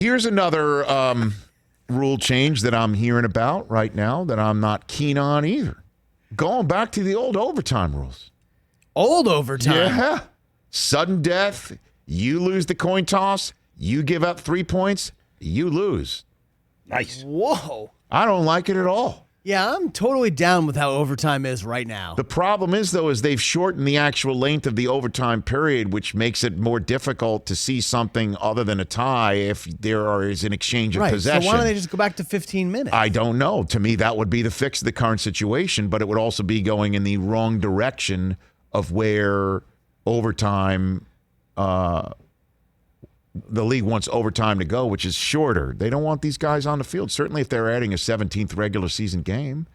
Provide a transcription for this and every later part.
Here's another rule change that I'm hearing about right now that I'm not keen on either. Going back to the old overtime rules. Old overtime? Yeah. Sudden death, you lose the coin toss, you give up 3 points, you lose. Nice. Whoa. I don't like it at all. Yeah, I'm totally down with how overtime is right now. The problem is, though, is they've shortened the actual length of the overtime period, which makes it more difficult to see something other than a tie if there is an exchange of possession. So why don't they just go back to 15 minutes? I don't know. To me, that would be the fix of the current situation, but it would also be going in the wrong direction of where overtime, the league wants overtime to go, which is shorter. They don't want these guys on the field, certainly if they're adding a 17th regular season game.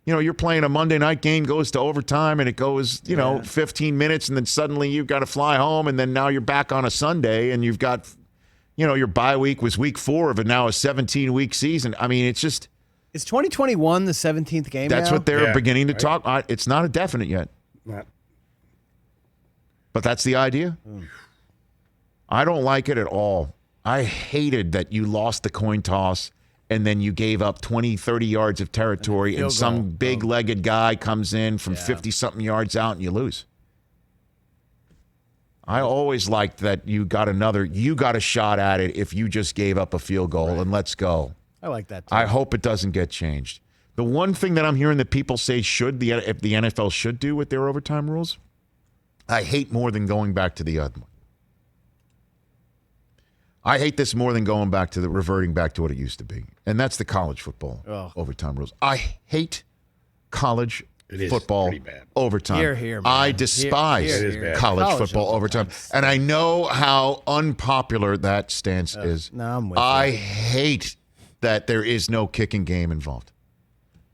You know, you're playing a Monday night game, goes to overtime, and it goes, 15 minutes, and then suddenly you've got to fly home, and then now you're back on a Sunday, and you've got, your bye week was week 4 of it, now a 17-week season. I mean, it's just... Is 2021 the 17th game That's now? what they're beginning to talk. It's not a definite yet. Not. But that's the idea. I don't like it at all. I hated that you lost the coin toss and then you gave up 20, 30 yards of territory and some big-legged guy comes in from 50-something yards out and you lose. I always liked that you got a shot at it if you just gave up a field goal and let's go. I like that too. I hope it doesn't get changed. The one thing that I'm hearing that people say if the NFL should do with their overtime rules, I hate more than going back to the other one. I hate this more than reverting back to what it used to be. And that's the college football overtime rules. I hate college football overtime. Here, man. I despise college football overtime. And I know how unpopular that stance is. No, I'm with I you. hate that there is no kicking game involved.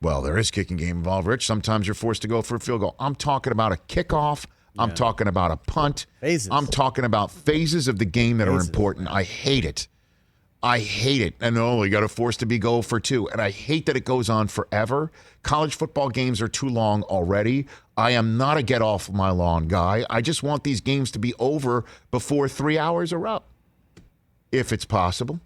Well, there is kicking game involved, Rich. Sometimes you're forced to go for a field goal. I'm talking about a kickoff. I'm talking about a punt. Phases. I'm talking about phases of the game that are important. I hate it. And you got to force to be go for 2. And I hate that it goes on forever. College football games are too long already. I am not a get off my lawn guy. I just want these games to be over before 3 hours are up, if it's possible.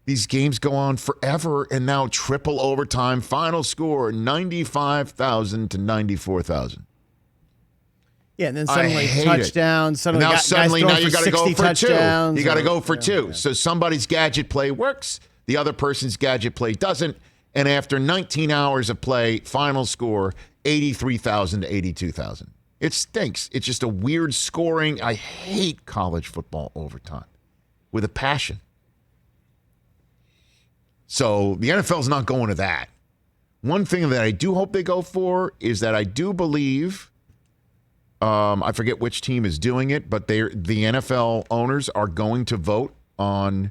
These games go on forever, and now triple overtime. Final score, 95,000 to 94,000. Yeah, and then suddenly touchdowns. Suddenly now you got to go for 2. touchdowns. You got to go for 2. So somebody's gadget play works, the other person's gadget play doesn't, and after 19 hours of play, final score 83,000 to 82,000. It stinks. It's just a weird scoring. I hate college football overtime with a passion. So the NFL's not going to that. One thing that I do hope they go for is that I do believe, I forget which team is doing it, but the NFL owners are going to vote on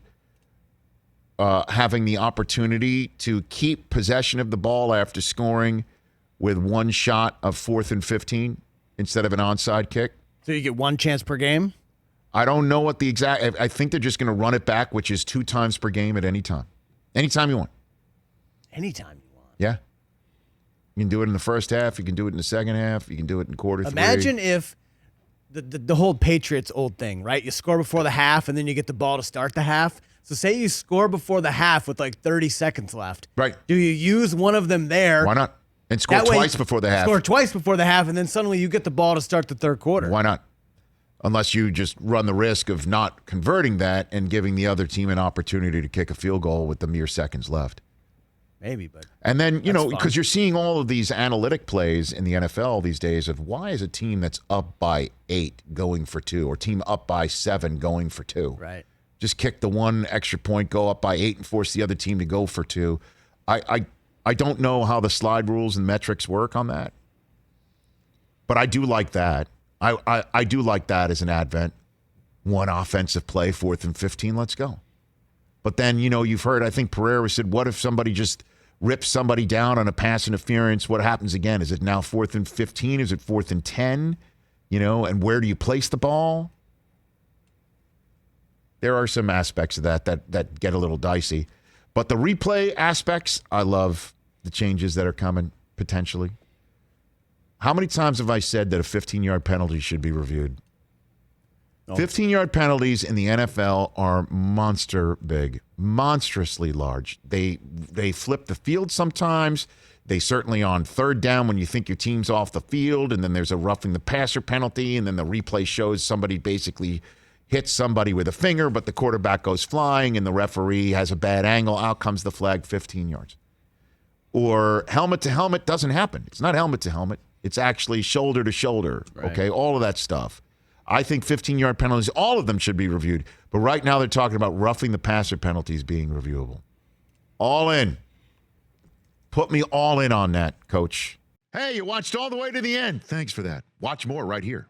having the opportunity to keep possession of the ball after scoring with one shot of 4th and 15 instead of an onside kick. So you get one chance per game? I don't know what the exact... I think they're just going to run it back, which is 2 times per game at any time. Anytime you want. Anytime you want. Yeah. You can do it in the first half. You can do it in the second half. You can do it in quarter 3. Imagine if the whole Patriots old thing, right? You score before the half, and then you get the ball to start the half. So say you score before the half with like 30 seconds left. Right. Do you use one of them there? Why not? And score twice before the half. Score twice before the half, and then suddenly you get the ball to start the third quarter. Why not? Unless you just run the risk of not converting that and giving the other team an opportunity to kick a field goal with the mere seconds left. Maybe, but... And then, because you're seeing all of these analytic plays in the NFL these days of why is a team that's up by 8 going for 2 or team up by 7 going for 2. Right. Just kick the one extra point, go up by 8 and force the other team to go for 2. I don't know how the slide rules and metrics work on that. But I do like that. I do like that as an advent. One offensive play, 4th and 15, let's go. But then, you've heard, I think Pereira said, what if somebody just rips somebody down on a pass interference? What happens again? Is it now 4th and 15? Is it 4th and 10? And where do you place the ball? There are some aspects of that get a little dicey. But the replay aspects, I love the changes that are coming, potentially. How many times have I said that a 15-yard penalty should be reviewed? 15-yard penalties in the NFL are monster big, monstrously large. They flip the field sometimes. They certainly on third down when you think your team's off the field, and then there's a roughing the passer penalty, and then the replay shows somebody basically hits somebody with a finger, but the quarterback goes flying, and the referee has a bad angle. Out comes the flag, 15 yards. Or helmet to helmet doesn't happen. It's not helmet to helmet. It's actually shoulder to shoulder, okay? All of that stuff. I think 15-yard penalties, all of them should be reviewed. But right now they're talking about roughing the passer penalties being reviewable. All in. Put me all in on that, Coach. Hey, you watched all the way to the end. Thanks for that. Watch more right here.